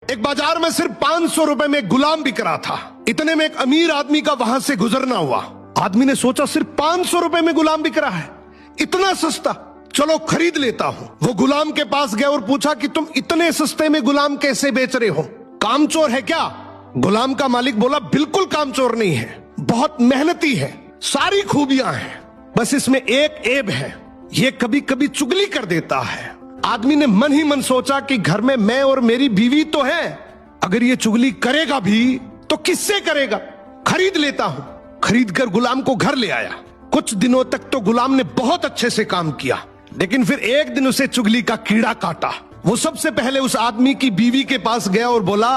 एक बाजार में सिर्फ 500 रुपए में गुलाम बिक रहा था। इतने में एक अमीर आदमी का वहां से गुजरना हुआ। आदमी ने सोचा सिर्फ 500 रुपए में गुलाम बिक रहा है, इतना सस्ता, चलो खरीद लेता हूं। वो गुलाम के पास गया और पूछा कि तुम इतने सस्ते में गुलाम कैसे बेच रहे हो, कामचोर है क्या? गुलाम का मालिक बोला बिल्कुल कामचोर नहीं है, बहुत मेहनती है, सारी खूबियां हैं, बस इसमें एक ऐब है, ये कभी कभी चुगली कर देता है। आदमी ने मन ही मन सोचा कि घर में मैं और मेरी बीवी तो है, अगर ये चुगली करेगा भी तो किससे करेगा, खरीद लेता हूं। खरीद कर गुलाम को घर ले आया। कुछ दिनों तक तो गुलाम ने बहुत अच्छे से काम किया, लेकिन फिर एक दिन उसे चुगली का कीड़ा काटा। वो सबसे पहले उस आदमी की बीवी के पास गया और बोला,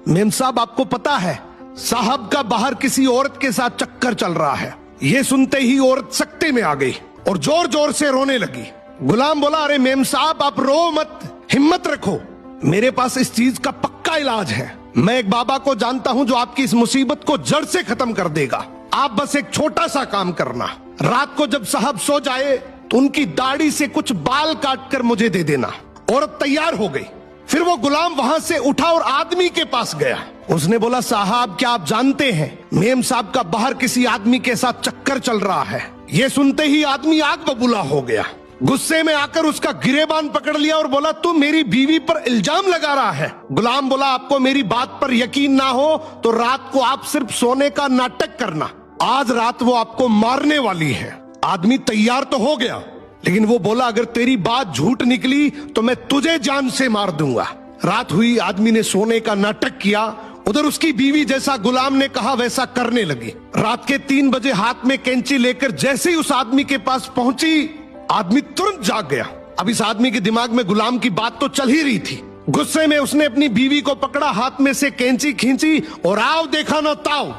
मेम साहब आपको पता है साहब का बाहर किसी औरत के साथ चक्कर चल रहा है। ये सुनते ही औरत सकते में आ गई और जोर जोर से रोने लगी। गुलाम बोला, अरे मेम साहब आप रो मत, हिम्मत रखो, मेरे पास इस चीज का पक्का इलाज है। मैं एक बाबा को जानता हूं जो आपकी इस मुसीबत को जड़ से खत्म कर देगा। आप बस एक छोटा सा काम करना, रात को जब साहब सो जाए तो उनकी दाढ़ी से कुछ बाल काट कर मुझे दे देना। औरत तैयार हो गई। फिर वो गुलाम वहां से उठा और आदमी के पास गया। उसने बोला, साहब क्या आप जानते हैं मेम साहब का बाहर किसी आदमी के साथ चक्कर चल रहा है। ये सुनते ही आदमी आग बबूला हो गया। गुस्से में आकर उसका गिरेबान पकड़ लिया और बोला, तू मेरी बीवी पर इल्जाम लगा रहा है। गुलाम बोला, आपको मेरी बात पर यकीन ना हो तो रात को आप सिर्फ सोने का नाटक करना, आज रात वो आपको मारने वाली है। आदमी तैयार तो हो गया, लेकिन वो बोला, अगर तेरी बात झूठ निकली तो मैं तुझे जान से मार दूंगा। रात हुई, आदमी ने सोने का नाटक किया। उधर उसकी बीवी जैसा गुलाम ने कहा वैसा करने लगी। रात के 3 बजे हाथ में कैंची लेकर जैसे ही उस आदमी के पास पहुंची, आदमी तुरंत जाग गया। अब इस आदमी के दिमाग में गुलाम की बात तो चल ही रही थी। गुस्से में उसने अपनी बीवी को पकड़ा, हाथ में से कैंची खींची और आओ देखा ना ताओ,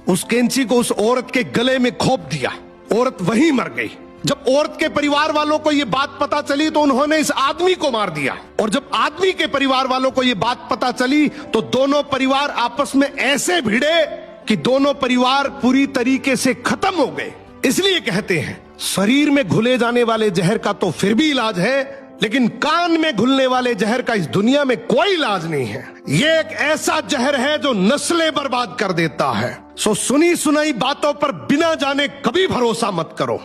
उस कैंची को उस औरत के गले में खोप दिया। औरत वहीं मर गई। जब औरत के परिवार वालों को ये बात पता चली तो उन्होंने इस आदमी को मार दिया, और जब आदमी के परिवार वालों को ये बात पता चली तो दोनों परिवार आपस में ऐसे भिड़े कि दोनों परिवार पूरी तरीके से खत्म हो गए। इसलिए कहते हैं शरीर में घुले जाने वाले जहर का तो फिर भी इलाज है, लेकिन कान में घुलने वाले जहर का इस दुनिया में कोई इलाज नहीं है। ये एक ऐसा जहर है जो नस्लें बर्बाद कर देता है। सो सुनी सुनाई बातों पर बिना जाने कभी भरोसा मत करो।